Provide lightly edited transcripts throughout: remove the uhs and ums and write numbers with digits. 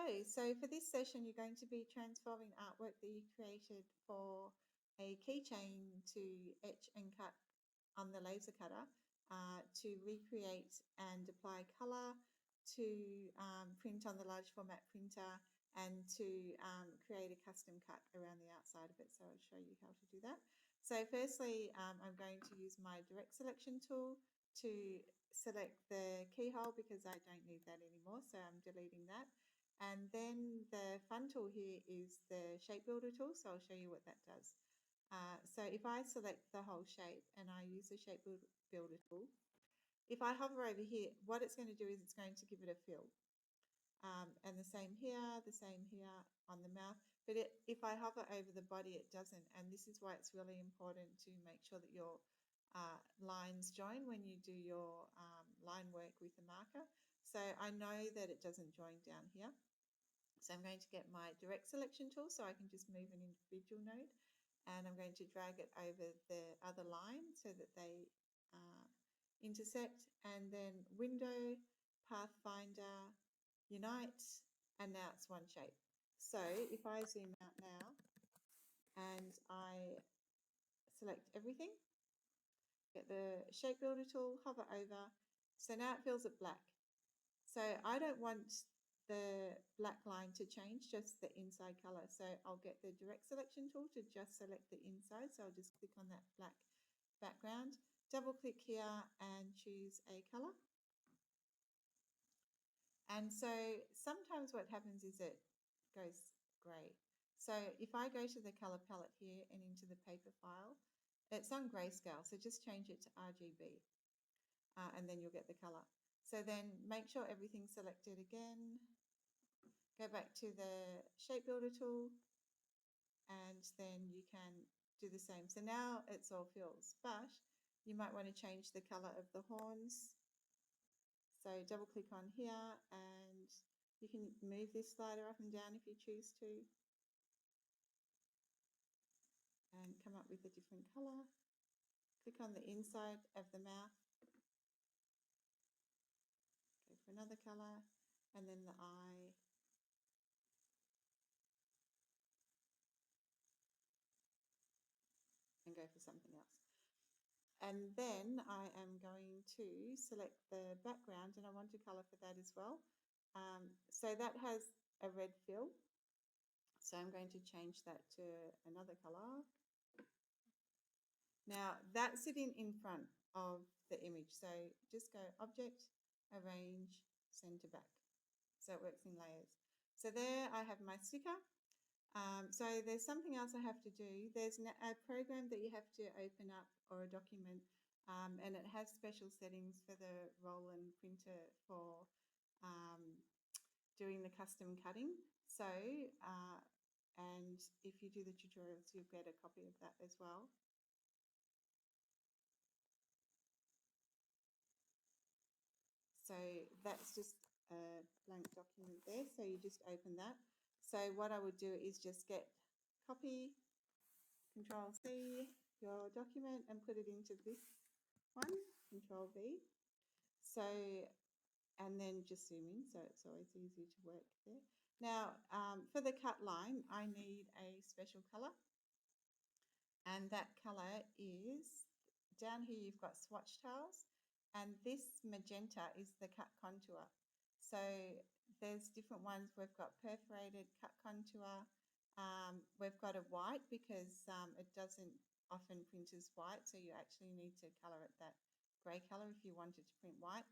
Hello, so for this session, you're going to be transforming artwork that you created for a keychain to etch and cut on the laser cutter to recreate and apply color, to print on the large format printer, and to create a custom cut around the outside of it. So I'll show you how to do that. So firstly, I'm going to use my direct selection tool to select the keyhole because I don't need that anymore, so I'm deleting that. And then the fun tool here is the shape builder tool, so I'll show you what that does. So if I select the whole shape and I use the shape builder tool, if I hover over here, what it's going to do is it's going to give it a fill. And the same here on the mouth. But if I hover over the body, it doesn't. And this is why it's really important to make sure that your lines join when you do your line work with the marker. So I know that it doesn't join down here. So I'm going to get my direct selection tool so I can just move an individual node, and I'm going to drag it over the other line so that they intersect, and then window, pathfinder, unite, and now it's one shape. So if I zoom out now and I select everything, get the shape builder tool, hover over, so now it fills it black. So I don't want the black line to change, just the inside color. So I'll get the direct selection tool to just select the inside. So I'll just click on that black background, double click here and choose a color. And so sometimes what happens is it goes grey. So if I go to the color palette here and into the paper file, it's on grayscale. So just change it to RGB and then you'll get the color. So then make sure everything's selected again. Go back to the shape builder tool and then you can do the same. So now it's all fills, but you might want to change the color of the horns. So double click on here and you can move this slider up and down if you choose to and come up with a different color. Click on the inside of the mouth, go for another color, and then the eye. And go for something else. And then I am going to select the background and I want a color for that as well. So that has a red fill. So I'm going to change that to another color. Now that's sitting in front of the image. So just go Object, Arrange, Send to Back. So it works in layers. So there I have my sticker. So there's something else I have to do. There's a program that you have to open up or a document, and it has special settings for the roll and printer for doing the custom cutting. So, and if you do the tutorials, you'll get a copy of that as well. So that's just a blank document there. So you just open that. So what I would do is just get copy, Control C, your document and put it into this one, Control V. So, and then just zoom in, so it's always easy to work there. Now, for the cut line, I need a special color. And that color is, down here you've got swatch tiles, and this magenta is the cut contour. So there's different ones. We've got perforated cut contour. We've got a white because it doesn't often print as white, so you actually need to color it that grey color if you wanted to print white,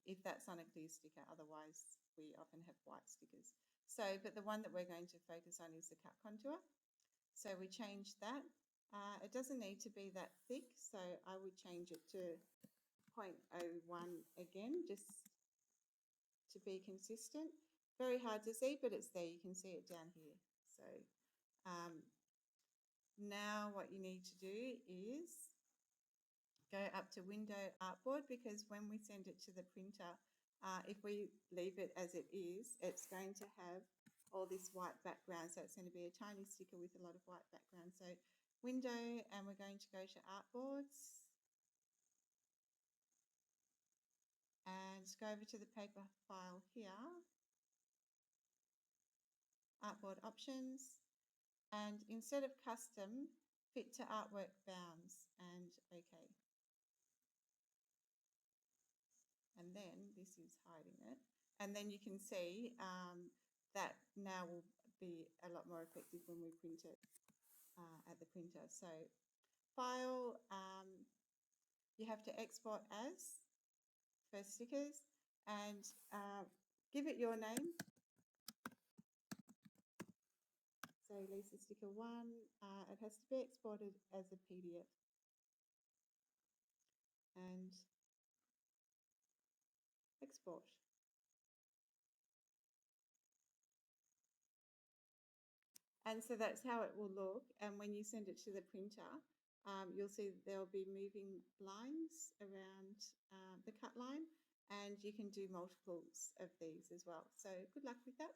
if that's on a clear sticker. Otherwise, we often have white stickers. So, but the one that we're going to focus on is the cut contour. So we change that. It doesn't need to be that thick, so I would change it to 0.01 again, just to be consistent. Very hard to see, but it's there. You can see it down here. So now what you need to do is go up to Window Artboard, because when we send it to the printer, if we leave it as it is, it's going to have all this white background. So it's going to be a tiny sticker with a lot of white background. So Window, and we're going to go to Artboards and go over to the paper file here artboard options, and instead of custom, fit to artwork bounds, and OK. And then this is hiding it. And then you can see that now will be a lot more effective when we print it at the printer. So file, you have to export as for stickers, and give it your name. So Lisa Sticker 1, it has to be exported as a PDF. And export. And so that's how it will look. And when you send it to the printer, you'll see there'll be moving lines around the cut line, and you can do multiples of these as well. So good luck with that.